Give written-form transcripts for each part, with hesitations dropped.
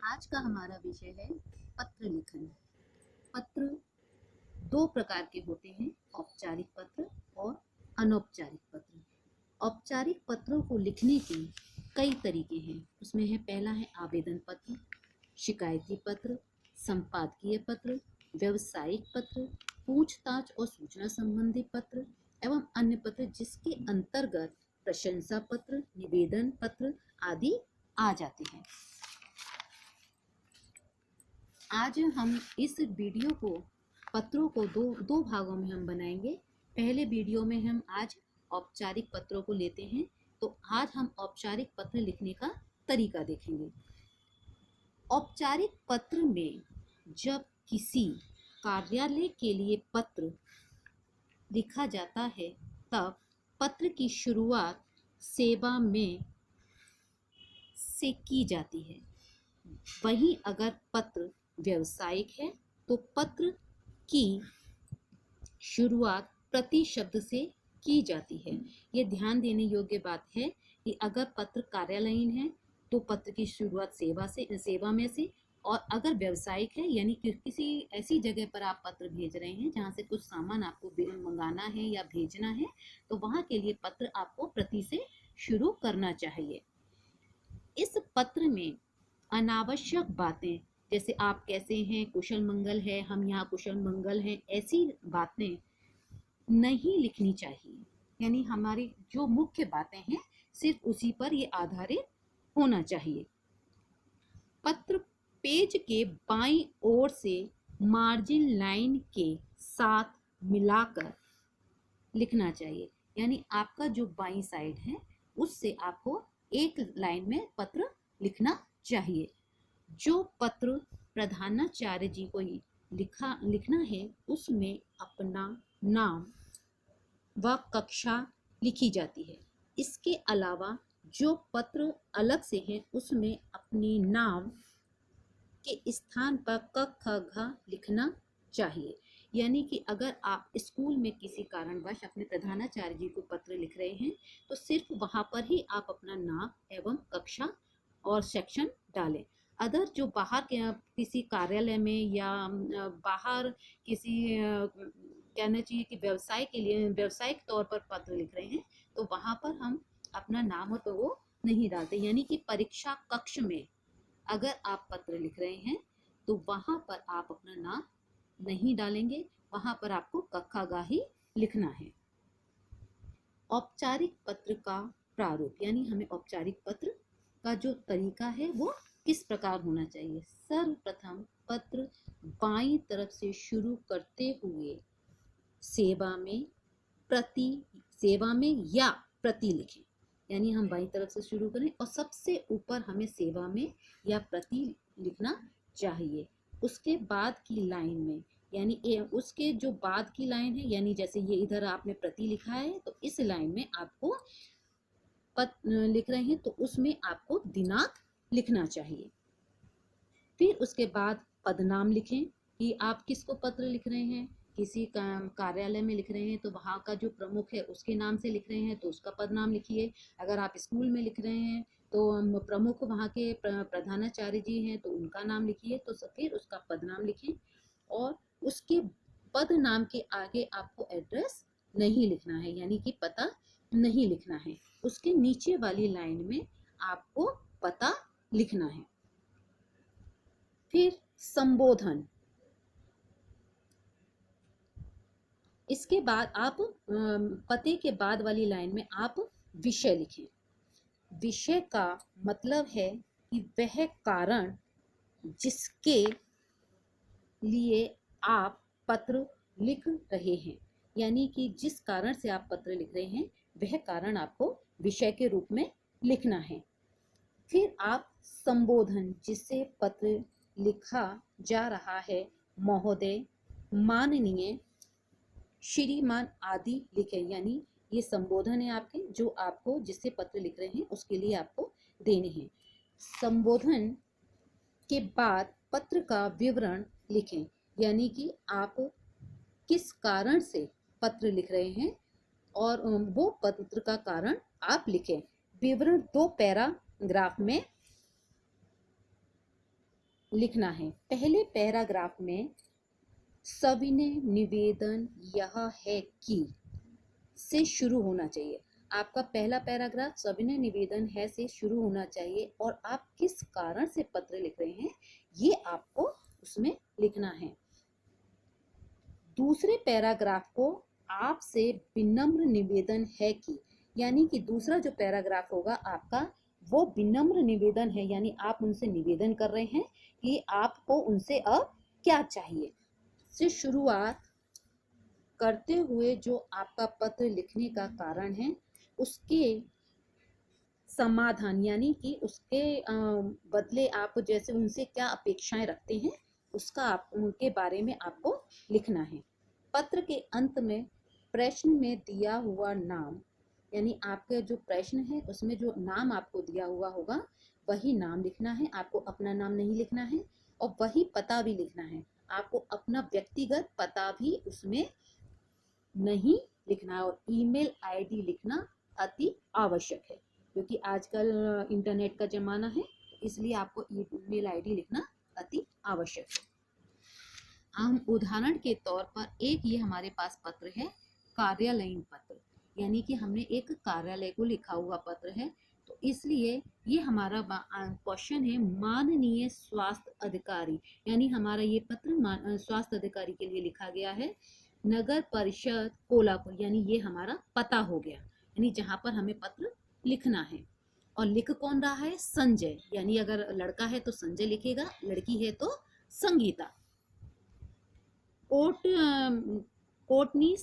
आज का हमारा विषय है पत्र लिखन। पत्र दो प्रकार के होते हैं, औपचारिक पत्र और अनौपचारिक पत्र। औपचारिक पत्रों को लिखने के कई तरीके हैं। उसमें है पहला है आवेदन पत्र, शिकायती पत्र, संपादकीय पत्र, व्यावसायिक पत्र, पूछताछ और सूचना संबंधी पत्र एवं अन्य पत्र, जिसके अंतर्गत प्रशंसा पत्र, निवेदन पत्र आदि आ जाते हैं। आज हम इस वीडियो को पत्रों को दो भागों में हम बनाएंगे। पहले वीडियो में हम आज औपचारिक पत्रों को लेते हैं, तो आज हम औपचारिक पत्र लिखने का तरीका देखेंगे। औपचारिक पत्र में जब किसी कार्यालय के लिए पत्र लिखा जाता है, तब पत्र की शुरुआत सेवा में से की जाती है। वहीं अगर पत्र व्यावसायिक है तो पत्र की शुरुआत प्रति शब्द से की जाती है। ये ध्यान देने योग्य बात है कि अगर पत्र कार्यालयीन है तो पत्र की शुरुआत सेवा में से, और अगर व्यावसायिक है यानी कि किसी ऐसी जगह पर आप पत्र भेज रहे हैं जहाँ से कुछ सामान आपको मंगाना है या भेजना है, तो वहाँ के लिए पत्र आपको प्रति से शुरू करना चाहिए। इस पत्र में अनावश्यक बातें, जैसे आप कैसे हैं, कुशल मंगल है, हम यहाँ कुशल मंगल हैं, ऐसी बातें नहीं लिखनी चाहिए। यानी हमारी जो मुख्य बातें हैं सिर्फ उसी पर ये आधारित होना चाहिए। पत्र पेज के बाईं ओर से मार्जिन लाइन के साथ मिलाकर लिखना चाहिए। यानी आपका जो बाईं साइड है उससे आपको एक लाइन में पत्र लिखना चाहिए। जो पत्र प्रधानाचार्य जी को लिखना है उसमें अपना नाम व कक्षा लिखी जाती है। इसके अलावा जो पत्र अलग से हैं उसमें अपने नाम के स्थान पर क ख घ लिखना चाहिए। यानी कि अगर आप स्कूल में किसी कारणवश अपने प्रधानाचार्य जी को पत्र लिख रहे हैं तो सिर्फ वहां पर ही आप अपना नाम एवं कक्षा और सेक्शन डालें। अदर जो बाहर के किसी कार्यालय में या बाहर किसी कहना चाहिए कि व्यवसाय के लिए व्यावसायिक तौर पर पत्र लिख रहे हैं तो वहां पर हम अपना नाम तो वो नहीं डालते। यानी कि परीक्षा कक्ष में अगर आप पत्र लिख रहे हैं तो वहां पर आप अपना नाम नहीं डालेंगे, वहां पर आपको कक्खा गा ही लिखना है। औपचारिक पत्र का प्रारूप, यानी हमें औपचारिक पत्र का जो तरीका है वो किस प्रकार होना चाहिए। सर्वप्रथम पत्र बाईं तरफ से शुरू करते हुए सेवा में या प्रति लिखें। यानी हम बाईं तरफ से शुरू करें और सबसे ऊपर हमें सेवा में या प्रति लिखना चाहिए। उसके बाद की लाइन में, यानी उसके जो बाद की लाइन है, यानी जैसे ये इधर आपने प्रति लिखा है तो इस लाइन में आपको लिख रहे हैं तो उसमें आपको दिनांक लिखना चाहिए। फिर उसके बाद पदनाम लिखें कि आप किसको पत्र लिख रहे हैं। किसी कार्यालय में लिख रहे हैं तो वहाँ का जो प्रमुख है उसके नाम से लिख रहे हैं तो उसका पदनाम लिखिए। अगर आप स्कूल में लिख रहे हैं तो प्रमुख वहाँ के प्रधानाचार्य जी हैं तो उनका नाम लिखिए, तो फिर उसका पदनाम लिखें। और उसके पदनाम के आगे आपको एड्रेस नहीं लिखना है, यानी कि पता नहीं लिखना है। उसके नीचे वाली लाइन में आपको पता लिखना है। फिर संबोधन, इसके बाद आप पते के बाद वाली लाइन में आप विषय लिखें। विषय का मतलब है कि वह कारण जिसके लिए आप पत्र लिख रहे हैं, यानी कि जिस कारण से आप पत्र लिख रहे हैं वह कारण आपको विषय के रूप में लिखना है। फिर आप संबोधन, जिससे पत्र लिखा जा रहा है, महोदय, माननीय, श्रीमान आदि लिखें। यानी ये संबोधन है आपके, जो आपको जिससे पत्र लिख रहे हैं उसके लिए आपको देने हैं। संबोधन के बाद पत्र का विवरण लिखें, यानी कि आप किस कारण से पत्र लिख रहे हैं और वो पत्र का कारण आप लिखें। विवरण 2 पैराग्राफ में लिखना है। पहले पैराग्राफ में सविनय निवेदन यह है कि से शुरू होना चाहिए। आपका पहला पैराग्राफ सविनय निवेदन है से शुरू होना चाहिए और आप किस कारण से पत्र लिख रहे हैं ये आपको उसमें लिखना है। दूसरे पैराग्राफ को आपसे विनम्र निवेदन है कि, यानी कि दूसरा जो पैराग्राफ होगा आपका वो विनम्र निवेदन है, यानी आप उनसे निवेदन कर रहे हैं कि आपको उनसे अब क्या चाहिए। से शुरुआत करते हुए जो आपका पत्र लिखने का कारण है उसके समाधान, यानी कि उसके बदले आप जैसे उनसे क्या अपेक्षाएं रखते हैं उसका आप उनके बारे में आपको लिखना है। पत्र के अंत में प्रश्न में दिया हुआ नाम, यानी आपके जो प्रश्न है उसमें जो नाम आपको दिया हुआ होगा वही नाम लिखना है। आपको अपना नाम नहीं लिखना है और वही पता भी लिखना है। आपको अपना व्यक्तिगत पता भी उसमें नहीं लिखना है और ईमेल आईडी लिखना अति आवश्यक है, क्योंकि आजकल इंटरनेट का जमाना है, इसलिए आपको ईमेल आईडी लिखना अति आवश्यक है। हम उदाहरण के तौर पर एक ये हमारे पास पत्र है कार्यालयीन पत्र, यानी कि हमने एक कार्यालय को लिखा हुआ पत्र है, तो इसलिए ये हमारा क्वेश्चन है माननीय स्वास्थ्य अधिकारी, यानी हमारा ये पत्र स्वास्थ्य अधिकारी के लिए लिखा गया है। नगर परिषद कोल्हापुर, यानी ये हमारा पता हो गया, यानी जहाँ पर हमें पत्र लिखना है। और लिख कौन रहा है? संजय, यानी अगर लड़का है तो संजय लिखेगा, लड़की है तो संगीता। कोटनी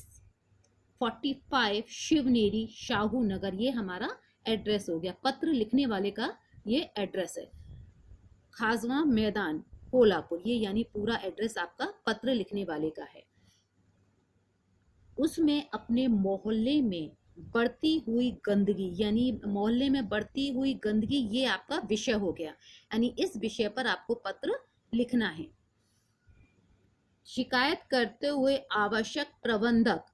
45 शिवनेरी शाहू नगर, ये हमारा एड्रेस हो गया, पत्र लिखने वाले का ये एड्रेस है। खासवा मैदान कोल्हापुर, ये यानी पूरा एड्रेस आपका पत्र लिखने वाले का है। उसमें अपने मोहल्ले में बढ़ती हुई गंदगी, यानी मोहल्ले में बढ़ती हुई गंदगी ये आपका विषय हो गया, यानी इस विषय पर आपको पत्र लिखना है। शिकायत करते हुए आवश्यक प्रबंधक,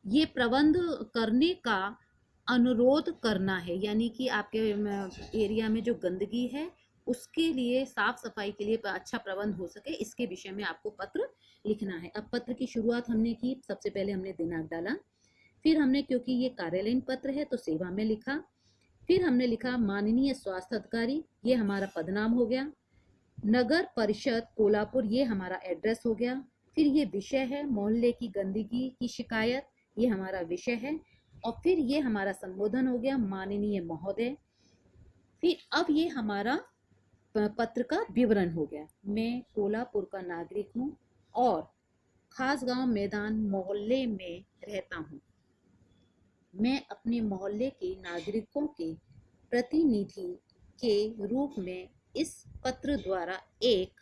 ये प्रबंध करने का अनुरोध करना है, यानी कि आपके एरिया में जो गंदगी है उसके लिए साफ सफाई के लिए अच्छा प्रबंध हो सके, इसके विषय में आपको पत्र लिखना है। अब पत्र की शुरुआत हमने की, सबसे पहले हमने दिनांक डाला, फिर हमने क्योंकि ये कार्यालयीन पत्र है तो सेवा में लिखा, फिर हमने लिखा माननीय स्वास्थ्य अधिकारी, ये हमारा पदनाम हो गया। नगर परिषद कोल्हापुर, ये हमारा एड्रेस हो गया। फिर ये विषय है मोहल्ले की गंदगी की शिकायत, ये हमारा विषय है। और फिर ये हमारा संबोधन हो गया माननीय महोदय। फिर अब ये हमारा पत्र का विवरण हो गया, मैं कोल्हापुर का नागरिक हूँ और खासगांव मैदान मोहल्ले में रहता हूँ। मैं अपने मोहल्ले के नागरिकों के प्रतिनिधि के रूप में इस पत्र द्वारा एक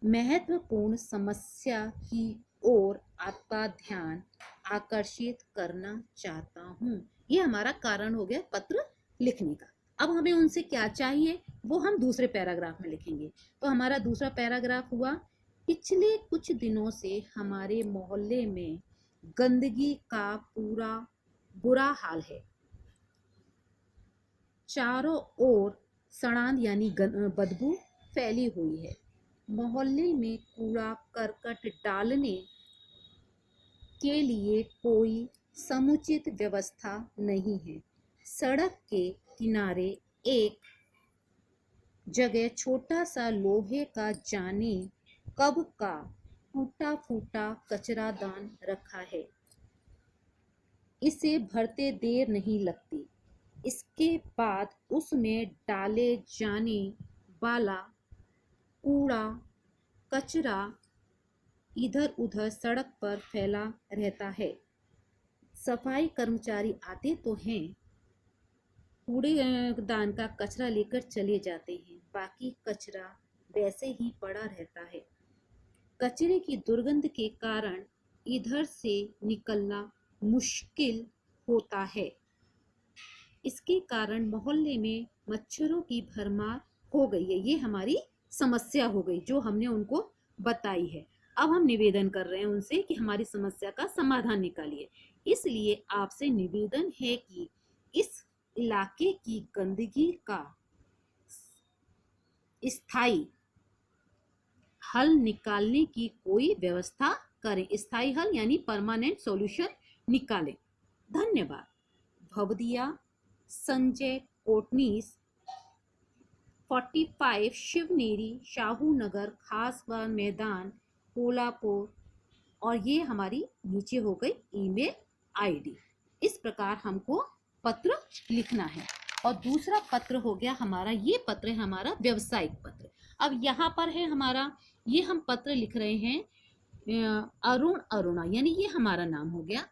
महत्वपूर्ण समस्या की ओर आपका ध्यान आकर्षित करना चाहता हूँ। ये हमारा कारण हो गया पत्र लिखने का। अब हमें उनसे क्या चाहिए वो हम दूसरे पैराग्राफ में लिखेंगे। तो हमारा दूसरा पैराग्राफ हुआ, पिछले कुछ दिनों से हमारे मोहल्ले में गंदगी का पूरा बुरा हाल है। चारों ओर सड़ांध यानी बदबू फैली हुई है। मोहल्ले में कूड़ा करकट डालने के लिए कोई समुचित व्यवस्था नहीं है। सड़क के किनारे एक जगह छोटा सा लोहे का जाने कब का टूटा फूटा कचरादान रखा है। इसे भरते देर नहीं लगती। इसके बाद उसमें डाले जाने वाला कूड़ा कचरा इधर उधर सड़क पर फैला रहता है। सफाई कर्मचारी आते तो हैं, कूड़ेदान का कचरा लेकर चले जाते हैं, बाकी कचरा वैसे ही पड़ा रहता है। कचरे की दुर्गंध के कारण इधर से निकलना मुश्किल होता है। इसके कारण मोहल्ले में मच्छरों की भरमार हो गई है। ये हमारी समस्या हो गई जो हमने उनको बताई है। अब हम निवेदन कर रहे हैं उनसे कि हमारी समस्या का समाधान निकालिए। इसलिए आपसे निवेदन है कि इस इलाके की गंदगी का स्थायी हल निकालने की कोई व्यवस्था करें। स्थायी हल यानी परमानेंट सॉल्यूशन निकालें। धन्यवाद। भवदिया संजय कोटनीस 45 शिवनेरी शाहू नगर खासबाग मैदान कोल्हापुर। और ये हमारी नीचे हो गई ईमेल आईडी। इस प्रकार हमको पत्र लिखना है। और दूसरा पत्र हो गया हमारा, ये पत्र है हमारा व्यावसायिक पत्र। अब यहाँ पर है हमारा, ये हम पत्र लिख रहे हैं अरुण अरुणा, यानी ये हमारा नाम हो गया।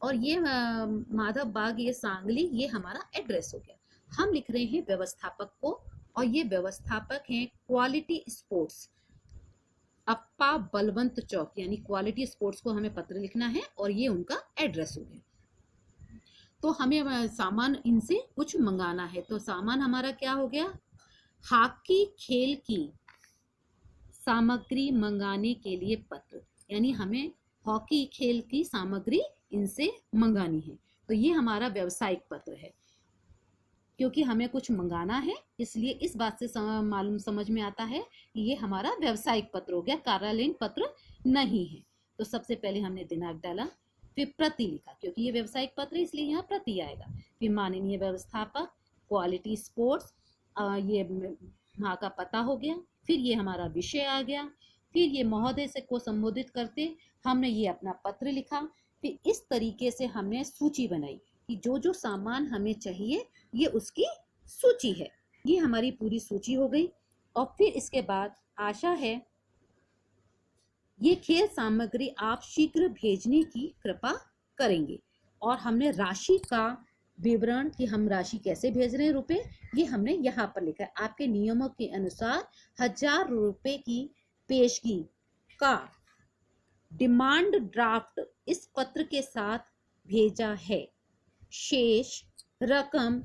और ये माधव बाग, ये सांगली, ये हमारा एड्रेस हो गया। हम लिख रहे हैं व्यवस्थापक को, और ये व्यवस्थापक हैं क्वालिटी स्पोर्ट्स अप्पा बलवंत चौक, यानी क्वालिटी स्पोर्ट्स को हमें पत्र लिखना है, और ये उनका एड्रेस हो गया। तो हमें सामान इनसे कुछ मंगाना है। तो सामान हमारा क्या हो गया, हॉकी खेल की सामग्री मंगाने के लिए पत्र, यानी हमें हॉकी खेल की सामग्री इनसे मंगानी है। तो ये हमारा व्यावसायिक पत्र है। क्योंकि हमें कुछ मंगाना है, इसलिए इस बात से मालूम समझ में आता है कि ये हमारा व्यावसायिक पत्र हो गया, कार्यालयीन पत्र नहीं है। तो सबसे पहले हमने दिनांक डाला, फिर प्रति लिखा, क्योंकि ये व्यावसायिक पत्र है इसलिए यहाँ प्रति आएगा। फिर माननीय व्यवस्थापक क्वालिटी स्पोर्ट्स, ये वहाँ का पता हो गया। फिर ये हमारा विषय आ गया। फिर ये महोदय से को संबोधित करते हमने ये अपना पत्र लिखा। फिर इस तरीके से हमने सूची बनाई कि जो जो सामान हमें चाहिए ये उसकी सूची है। ये हमारी पूरी सूची हो गई। और फिर इसके बाद आशा है ये खेल सामग्री आप शीघ्र भेजने की कृपा करेंगे। और हमने राशि का विवरण कि हम राशि कैसे भेज रहे हैं रुपए, ये हमने यहाँ पर लिखा है। आपके नियमों के अनुसार 1000 रुपए की पेशगी का डिमांड ड्राफ्ट इस पत्र के साथ भेजा है। शेष रकम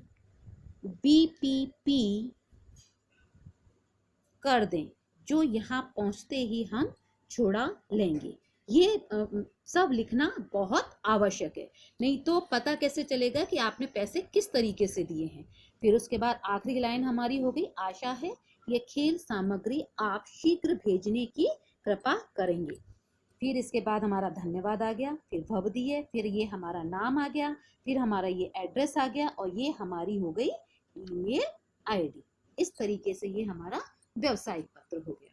बीपीपी कर दें, जो यहाँ पहुँचते ही हम छुड़ा लेंगे। ये सब लिखना बहुत आवश्यक है, नहीं तो पता कैसे चलेगा कि आपने पैसे किस तरीके से दिए हैं। फिर उसके बाद आखिरी लाइन हमारी हो गई, आशा है ये खेल सामग्री आप शीघ्र भेजने की कृपा करेंगे। फिर इसके बाद हमारा धन्यवाद आ गया, फिर भवदीय, फिर ये हमारा नाम आ गया, फिर हमारा ये एड्रेस आ गया, और ये हमारी हो गई ईमेल आईडी। इस तरीके से ये हमारा व्यावसायिक पत्र हो गया।